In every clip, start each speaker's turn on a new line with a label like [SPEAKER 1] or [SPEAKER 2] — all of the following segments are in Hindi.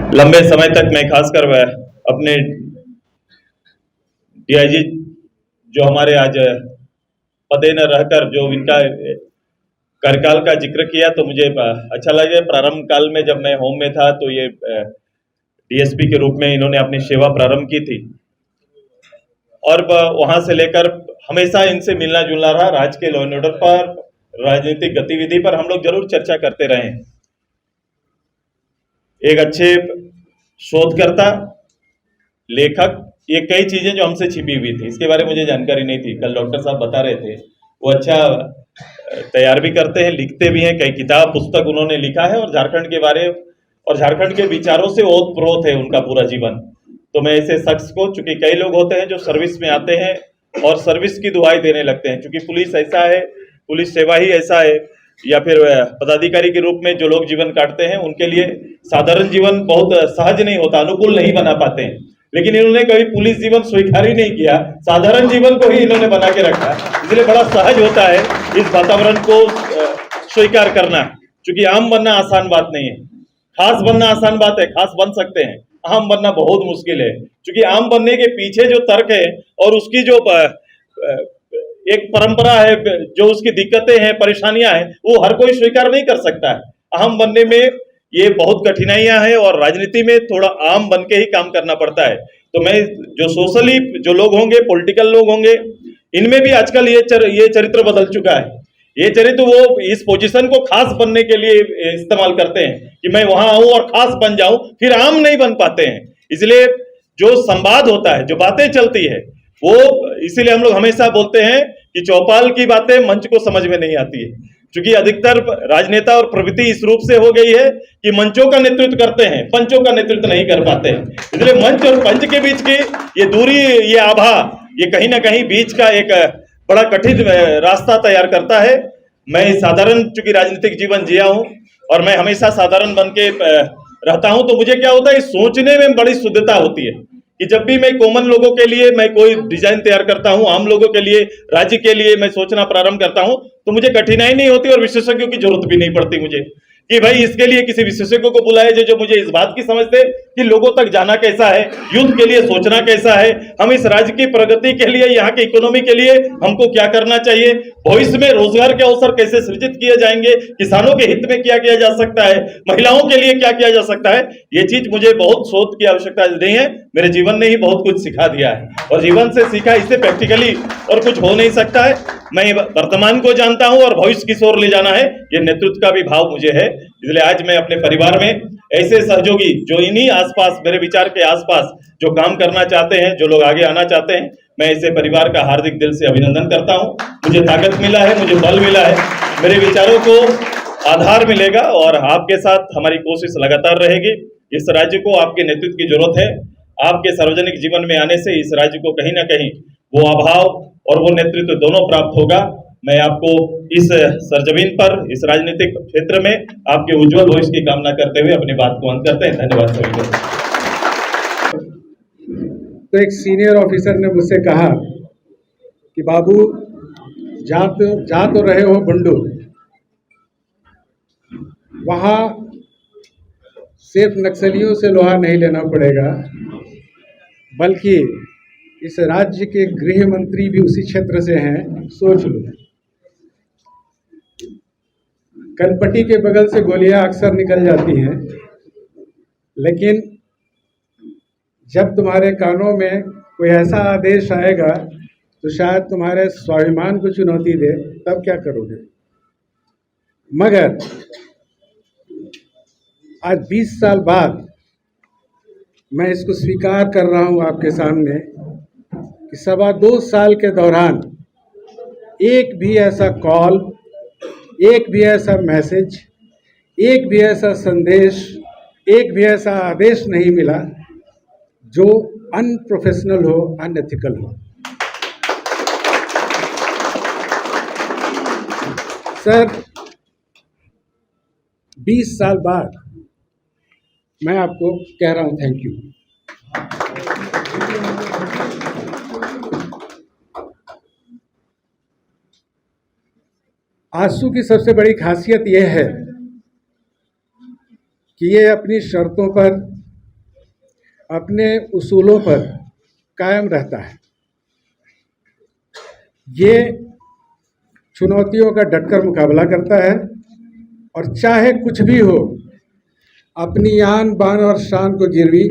[SPEAKER 1] लंबे समय तक मैं खासकर अपने डीआईजी जो हमारे आज पदे न रहकर जो इनका कार्यकाल का जिक्र किया तो मुझे अच्छा लगे। प्रारंभ काल में जब मैं होम में था तो ये डीएसपी के रूप में इन्होंने अपनी सेवा प्रारंभ की थी और वहां से लेकर हमेशा इनसे मिलना जुलना रहा। राज्य के लॉ एंड ऑर्डर पर, राजनीतिक गतिविधि पर हम लोग जरूर चर्चा करते रहे। एक अच्छे शोधकर्ता, लेखक, ये कई चीजें जो हमसे छिपी हुई थी इसके बारे में मुझे जानकारी नहीं थी। कल डॉक्टर साहब बता रहे थे वो अच्छा तैयार भी करते हैं, लिखते भी हैं, कई किताब पुस्तक उन्होंने लिखा है और झारखंड के बारे और झारखंड के विचारों से ओतप्रोत है उनका पूरा जीवन। तो मैं ऐसे शख्स को, चूंकि कई लोग होते हैं जो सर्विस में आते हैं और सर्विस की दुहाई देने लगते हैं, चूंकि पुलिस ऐसा है, पुलिस सेवा ही ऐसा है, या फिर पदाधिकारी के रूप में जो लोग जीवन काटते हैं उनके लिए साधारण जीवन बहुत सहज नहीं होता, अनुकूल नहीं बना पाते हैं। लेकिन इन्होंने कभी पुलिस जीवन स्वीकार ही नहीं किया, साधारण जीवन को ही इन्होंने बना के रखा, इसलिए बड़ा सहज होता है इस वातावरण को स्वीकार करना। क्योंकि आम बनना आसान बात नहीं है, खास बनना आसान बात है, खास बन सकते हैं, आम बनना बहुत मुश्किल है। क्योंकि आम बनने के पीछे जो तर्क है और उसकी जो एक परंपरा है, जो उसकी दिक्कतें हैं, परेशानियां हैं, वो हर कोई स्वीकार नहीं कर सकता है। आम बनने में ये बहुत कठिनाइयां हैं और राजनीति में थोड़ा आम बन के ही काम करना पड़ता है। तो मैं जो सोशली जो लोग होंगे, पॉलिटिकल लोग होंगे, इनमें भी आजकल ये चरित्र बदल चुका है। ये चरित्र वो इस पोजीशन को खास बनने के लिए इस्तेमाल करते हैं कि मैं वहां आऊं और खास बन जाऊं, फिर आम नहीं बन पाते हैं। इसलिए जो संवाद होता है, जो बातें चलती है, वो इसीलिए हम लोग हमेशा बोलते हैं कि चौपाल की बातें मंच को समझ में नहीं आती है। क्योंकि अधिकतर राजनेता और प्रवृत्ति इस रूप से हो गई है कि मंचों का नेतृत्व करते हैं, पंचों का नेतृत्व नहीं कर पाते हैं। इसलिए मंच और पंच के बीच की ये दूरी, ये आभा, ये कहीं ना कहीं बीच का एक बड़ा कठिन रास्ता तैयार करता है। मैं साधारण चूंकि राजनीतिक जीवन जिया हूं और मैं हमेशा साधारण बन के रहता हूं, तो मुझे क्या होता है, सोचने में बड़ी शुद्धता होती है कि जब भी मैं कॉमन लोगों के लिए मैं कोई डिजाइन तैयार करता हूं, आम लोगों के लिए, राज्य के लिए मैं सोचना प्रारंभ करता हूं, तो मुझे कठिनाई नहीं होती और विशेषज्ञों की जरूरत भी नहीं पड़ती मुझे कि भाई इसके लिए किसी विशेषज्ञ को बुलाए जो मुझे इस बात की समझते कि लोगों तक जाना कैसा है, युद्ध के लिए सोचना कैसा है, हम इस राज्य की प्रगति के लिए, यहाँ की इकोनॉमी के लिए हमको क्या करना चाहिए, भविष्य में रोजगार के अवसर कैसे सृजित किए जाएंगे, किसानों के हित में क्या किया जा सकता है, महिलाओं के लिए क्या किया जा सकता है। ये चीज मुझे बहुत शोध की आवश्यकता नहीं है, मेरे जीवन ने ही बहुत कुछ सिखा दिया है और जीवन से सीखा, इससे प्रैक्टिकली और कुछ हो नहीं सकता है। मैं वर्तमान को जानता हूं और भविष्य की ओर ले जाना है, ये नेतृत्व का भी भाव मुझे है। इसलिए आज मैं अपने परिवार में ऐसे सहयोगी जो इन्हीं आसपास, मेरे विचार के आसपास जो काम करना चाहते हैं, जो लोग आगे आना चाहते हैं, मैं ऐसे परिवार का हार्दिक दिल से अभिनंदन करता हूं। मुझे ताकत मिला है, मुझे बल मिला है, मेरे विचारों को आधार मिलेगा और आपके साथ हमारी कोशिश लगातार रहेगी। इस राज्य को आपके नेतृत्व की जरूरत है। आपके सार्वजनिक जीवन में आने से इस राज्य को कहीं ना कहीं वो अभाव और वो नेतृत्व दोनों प्राप्त होगा। मैं आपको इस सरजमीन पर, इस राजनीतिक क्षेत्र में आपके उज्जवल भविष्य की कामना करते हुए अपनी बात को अंत करते हैं। धन्यवाद सभी को।
[SPEAKER 2] तो एक सीनियर ऑफिसर ने मुझसे कहा कि बाबू जा तो रहे हो बंडू, वहां सिर्फ नक्सलियों से लोहा नहीं लेना पड़ेगा, बल्कि इस राज्य के गृह मंत्री भी उसी क्षेत्र से हैं। सोच लो, कनपट्टी के बगल से गोलियां अक्सर निकल जाती हैं, लेकिन जब तुम्हारे कानों में कोई ऐसा आदेश आएगा तो शायद तुम्हारे स्वाभिमान को चुनौती दे, तब क्या करोगे। मगर आज 20 साल बाद मैं इसको स्वीकार कर रहा हूं आपके सामने कि 2.25 साल के दौरान एक भी ऐसा कॉल, एक भी ऐसा मैसेज, एक भी ऐसा संदेश, एक भी ऐसा आदेश नहीं मिला जो अनप्रोफेशनल हो, अनएथिकल हो। सर, 20 साल बाद मैं आपको कह रहा हूं थैंक यू। आंसू की सबसे बड़ी खासियत यह है कि ये अपनी शर्तों पर अपने उसूलों पर कायम रहता है। ये चुनौतियों का डटकर मुकाबला करता है और चाहे कुछ भी हो, अपनी आन बान और शान को गिरवी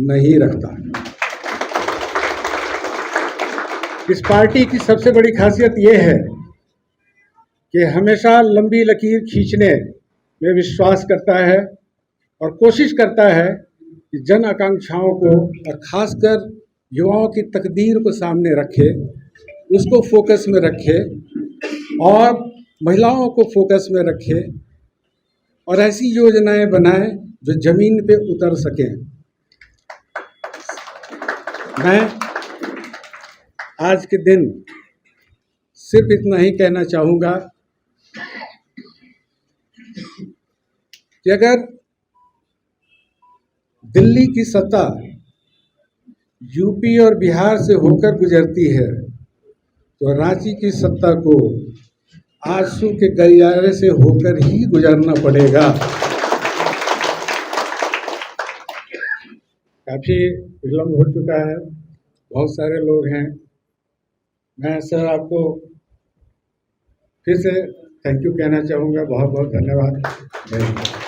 [SPEAKER 2] नहीं रखता। इस पार्टी की सबसे बड़ी खासियत ये है कि हमेशा लंबी लकीर खींचने में विश्वास करता है और कोशिश करता है कि जन आकांक्षाओं को और खासकर युवाओं की तकदीर को सामने रखे, उसको फोकस में रखे और महिलाओं को फोकस में रखे और ऐसी योजनाएं बनाए जो जमीन पे उतर सकें। मैं आज के दिन सिर्फ इतना ही कहना चाहूँगा कि अगर दिल्ली की सत्ता यूपी और बिहार से होकर गुजरती है तो रांची की सत्ता को आंसू के गलियारे से होकर ही गुजरना पड़ेगा। काफ़ी विलम्ब हो चुका है, बहुत सारे लोग हैं। मैं सर आपको फिर से थैंक यू कहना चाहूँगा। बहुत बहुत धन्यवाद।